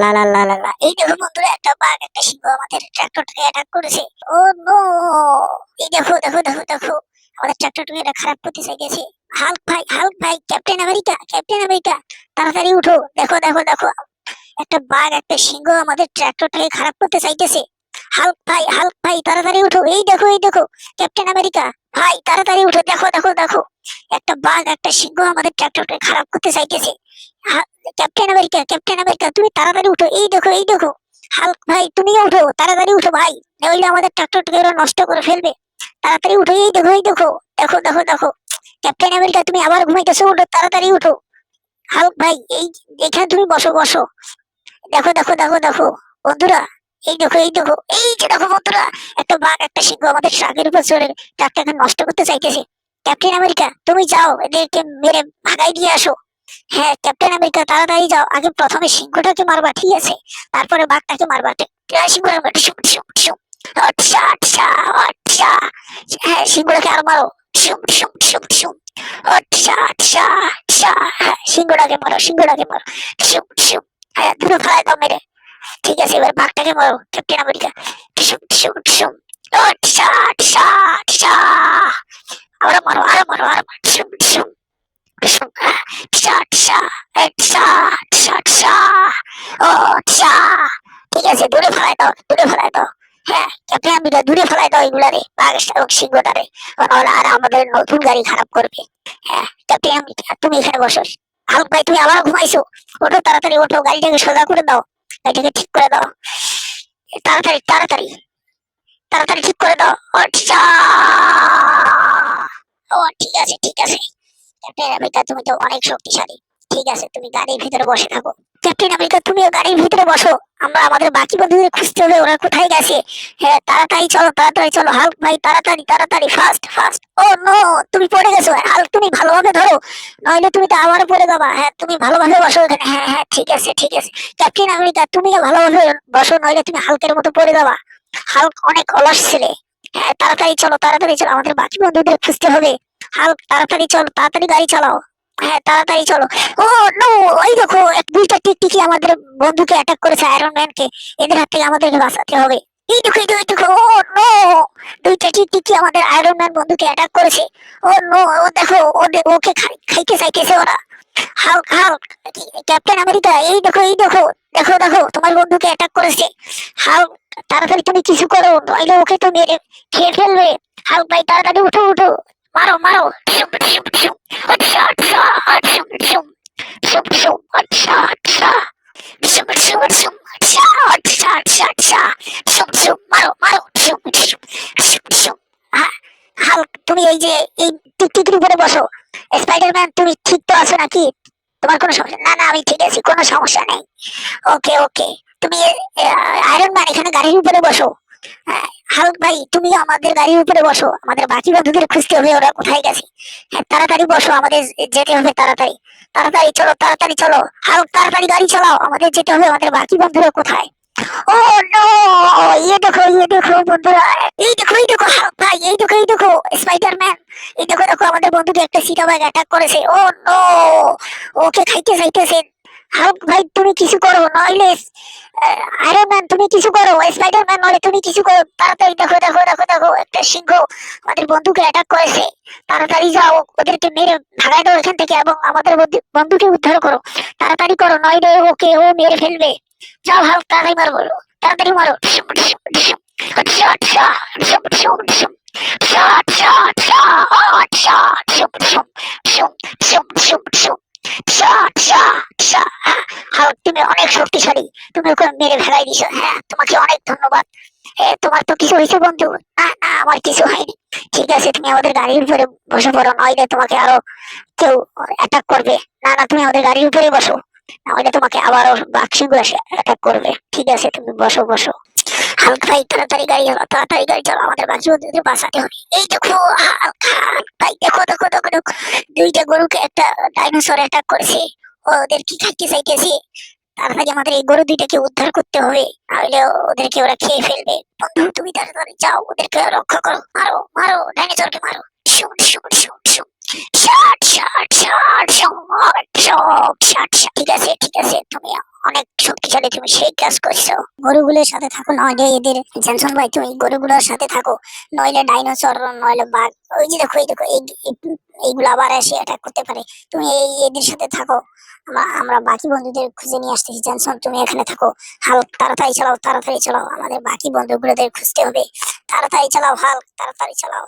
লা লা লা লা লা। এই দেখো বন্ধুরা, একটা বাঘ একটা সিংহ আমাদের ট্রাক্টরটাকে অ্যাটাক করেছে। ও নো! এই দেখো দেখো দেখো দেখো, আমাদের ট্রাক্টরটাকে এটা খারাপ করতে চাইতেছে। হাল্ক ভাই, হাল্ক ভাই, ক্যাপ্টেন আমেরিকা, ক্যাপ্টেন আমেরিকা, তাড়াতাড়ি উঠো। দেখো দেখো দেখো, একটা বাঘ একটা সিংহ আমাদের ট্রাক্টরটাকে খারাপ করতে চাইতেছে। হাল্ক ভাই, হাল্ক ভাই, তাড়াতাড়ি উঠো। এই দেখো ক্যাপ্টেন আমেরিকা ভাই, তাড়াতাড়ি উঠো। দেখো দেখো দেখো, একটা বাঘ একটা সিংহ আমাদের ট্রাক্টরটাকে খারাপ করতে চাইতেছে। ক্যাপ্টেন আমেরিকা, ক্যাপ্টেন আমেরিকা, তুমি তাড়াতাড়ি উঠো। এই দেখো হাল্ক ভাই, তুমিও উঠো, তাড়াতাড়ি উঠো ভাই, নইলে আমাদের ট্রাক্টরটাকে ওরা নষ্ট করে ফেলবে। তাড়াতাড়ি উঠো। এই দেখো দেখো দেখো দেখো, ক্যাপ্টেন আমেরিকা তুমি আবার ঘুমাইতেছো, উঠো, তাড়াতাড়ি উঠো। হাল্ক ভাই, এই এখানে তুমি বসো বসো। দেখো দেখো দেখো দেখো বন্ধুরা, এই যে দেখো বন্ধুরা, একটা বাঘ একটা সিংহ আমাদের ট্রাকের উপর চড়ে ট্রাকটাকে নষ্ট করতে চাইতেছে। ক্যাপ্টেন আমেরিকা, তুমি যাও, এদেরকে মেরে ভাগাই দিয়ে আসো। হ্যাঁ ক্যাপ্টেন আমেরিকা, তাড়াতাড়ি যাও, আগে প্রথমে সিংহটাকে মারবা, ঠিক আছে, তারপরে বাঘটাকে মারবা। সিংহটাকে মারবা, টিসুম, টিসুম, টিসুম। আচ্ছা আচ্ছা আচ্ছা, হ্যাঁ সিংহটাকে আর মারো। টিসুম, টিসুম, টিসুম, টিসুম। আচ্ছা আচ্ছা আচ্ছা, হ্যাঁ সিংহটাকে মারো, সিংহটাকে মারো। টিসুম, টিসুম। হ্যাঁ দুটো ফেলায় দাও মেরে। ঠিক আছে, এবার বাঘটাকে মারো ক্যাপ্টেন আমেরিকা। টিসুম, টিসুম, টিসুম। আচ্ছা আচ্ছা আচ্ছা, আরো মারো, আরো মারো, আরো মারো। টিসুম, টিসুম, টিসুম। আচ্ছা আচ্ছা আচ্ছা আচ্ছা আচ্ছা। ও আচ্ছা, ঠিক আছে, দূরে ফেলায় দাও, দূরে ফেলায় দাও। হ্যাঁ ক্যাপ্টেন আমেরিকা, দূরে ফেলায় দাও এগুলারে, বাঘ এবং সিংহটারে, নাহলে আর আমাদের নতুন গাড়ি খারাপ করবে। হ্যাঁ ক্যাপ্টেন আমেরিকা, তুমি এখানে বসো। হাল্ক ভাই, তুমি আবার ঘুমাইছো, ওঠো, তাড়াতাড়ি ওঠো, গাড়িটাকে সোজা করে দাও, গাড়িটাকে ঠিক করে দাও, তাড়াতাড়ি তাড়াতাড়ি তাড়াতাড়ি ঠিক করে দাও। আচ্ছা, ও ঠিক আছে ঠিক আছে। ক্যাপ্টেন আমেরিকা, তুমি তো অনেক শক্তিশালী, ঠিক আছে, তুমি গাড়ির ভিতরে বসে থাকো। ক্যাপ্টেন আমেরিকা, তুমিও গাড়ির ভিতরে বসো, আমরা আমাদের বাকি বন্ধুদের খুঁজতে হবে, ওরা কোথায় গেছে। হ্যাঁ তাড়াতাড়ি চলো, তাড়াতাড়ি চলো, হাল্ক ভাই তাড়াতাড়ি তাড়াতাড়ি, ফাস্ট ফাস্ট। ও নো, তুমি পড়ে গেছো হাল্ক, তুমি ভালোভাবে ধরো, নইলে তুমি তো আবারও পড়ে যাবা। হ্যাঁ তুমি ভালোভাবে বসো এখানে, হ্যাঁ হ্যাঁ ঠিক আছে ঠিক আছে। ক্যাপ্টেন আমেরিকা, তুমিও ভালোভাবে বসো, নইলে তুমি হাল্কের মতো পড়ে যাবা। হাল্ক অনেক অলস ছেলে। হ্যাঁ তাড়াতাড়ি চলো, আমাদের বাকি বন্ধুদের খুঁজতে হবে। হাল্ক তাড়াতাড়ি চলো, তাড়াতাড়ি গাড়ি চালাও। হ্যাঁ তাড়াতাড়ি চলো। ও নো, ওই দেখো দুইটা টিকটিকি আমাদের বন্ধুকে অ্যাটাক করেছে, আয়রন ম্যানকে, এদের হাত থেকে আমাদেরকে বাঁচাতে হবে। এই দেখো, ও নো, দুইটা টিকটিকি আমাদের আয়রন ম্যান বন্ধুকে অ্যাটাক করেছে। ও নো, ও দেখো, ওকে খাইতে চাইতেছে ওরা। হাল্ক হাল্ক, ক্যাপ্টেন আমেরিকা, এই দেখো, দেখো দেখো, তোমার বন্ধুকে অ্যাটাক করেছে। হাল্ক তাড়াতাড়ি তুমি কিছু করো, নইলে ওকে তো মেরে খেয়ে ফেলবে। হাল্ক ভাই তাড়াতাড়ি উঠো উঠো, মারো মারো। আচ্ছা আচ্ছা আচ্ছা, আচ্ছা আচ্ছা আচ্ছা, আচ্ছা আচ্ছা আচ্ছা আচ্ছা, মারো মারো। হাল্ক, তুমি এই যে এই টিকটিকির উপরে বসো। স্পাইডারম্যান, তুমি ঠিক তো আছো নাকি? তোমার কোনো সমস্যা? না না, আমি ঠিক আছি, কোনো সমস্যা নেই। ওকে ওকে, তুমি আয়রন ম্যান এখানে গাড়ির উপরে বসো। হ্যাঁ, হাল্ক ভাই, তুমিও আমাদের গাড়ির উপরে বসো, আমাদের বাকি বন্ধুদের খুঁজতে হবে, ওরা কোথায় গেছে। হ্যাঁ তাড়াতাড়ি বসো, আমাদের যেতে হবে তাড়াতাড়ি। তাড়াতাড়ি চলো, তাড়াতাড়ি চলো, হাল্ক তাড়াতাড়ি গাড়ি চালাও, আমাদের যেতে হবে, আমাদের বাকি বন্ধুরা কোথায়। ও নো, ইয়ে দেখো বন্ধুরা, এই দেখো হাল্ক ভাই, এই দেখো স্পাইডারম্যান, এই দেখো দেখো, আমাদের বন্ধুকে একটা চিতাবাঘ অ্যাটাক করেছে। ও নো, ওকে খাইতে চাইতেছে। হাল্ক ভাই তুমি কিছু করো, নইলে আয়রন ম্যান তুমি কিছু করো, স্পাইডারম্যান নইলে তুমি কিছু করো, তাড়াতাড়ি। দেখো দেখো দেখো দেখো, একটা সিংহ আমাদের বন্ধুকে অ্যাটাক করেছে। তাড়াতাড়ি যাও, ওদেরকে মেরে ভাগাই দাও এখান থেকে, এবং আমাদের বন্ধুকে উদ্ধার করো। তাড়াতাড়ি করো, নইলে ওকে ও মেরে ফেলবে। যাও হাল্ক, তাড়াতাড়ি মারো, তাড়াতাড়ি মারো। আচ্ছা আচ্ছা আচ্ছা আচ্ছা আচ্ছা আচ্ছা আচ্ছা আচ্ছা আচ্ছা আচ্ছা। হাল্ক তুমি অনেক শক্তিশালী, তুমি ওকে মেরে ফেলাই দিছো, হ্যাঁ তোমাকে অনেক ধন্যবাদ। তোমার তো কিছু হয়েছে বন্ধু? না না, আমার কিছু হয়নি। ঠিক আছে, তুমি আমাদের গাড়ির উপরে বসে পড়ো, নইলে তোমাকে আরো কেউ অ্যাটাক করবে। না না, তুমি আমাদের গাড়ির উপরে বসো, নাহলে তোমাকে আবারও বাঘসিংহ এসে অ্যাটাক করবে। ঠিক আছে, তুমি বসো বসো। হাল্ক ভাই তাড়াতাড়ি গাড়ি চালাও, তাড়াতাড়ি গাড়ি চালাও, আমাদের বাকি বন্ধুদের বাঁচাতে হবে। এই দেখো হাল্ক, হাল্ক ভাই, দেখো দেখো দেখো দেখো, দুইটা গরুকে একটা ডাইনোসর অ্যাটাক করেছে, ওদের কি খাইতে চাইতেছে। তাড়াতাড়ি আমাদের এই গরু দুইটাকে উদ্ধার করতে হবে, নাহলে ওদেরকে ওরা খেয়ে ফেলবে। বন্ধু তুমি তাড়াতাড়ি যাও, ওদেরকে রক্ষা করো, মারো মারো, ডাইনোসরকে মারো। শুম শুম শুম শুম। Shot shot shot shot shot shot shot. ঠিক আছে ঠিক আছে, তুমি অনেক শক্তিশালী, তুমি সেই কাজ করছো। গরুগুলোর সাথে থাকো, নইলে এদের জেনসন ভাই তুমি গরুগুলোর সাথে থাকো, নইলে ডাইনোসর নইলে বাঘ, ওই যে দেখো এই দেখো এইগুলো আবার এসে অ্যাটাক করতে পারে। তুমি এদের সাথে থাকো, আমরা বাকি বন্ধুদের খুঁজে নিয়ে আসতেছি। জেনসন তুমি এখানে থাকো। হাল্ক তাড়াতাড়ি চালাও, তাড়াতাড়ি চালাও, আমাদের বাকি বন্ধুগুলোদের খুঁজতে হবে। তাড়াতাড়ি চালাও হাল্ক, তাড়াতাড়ি চালাও।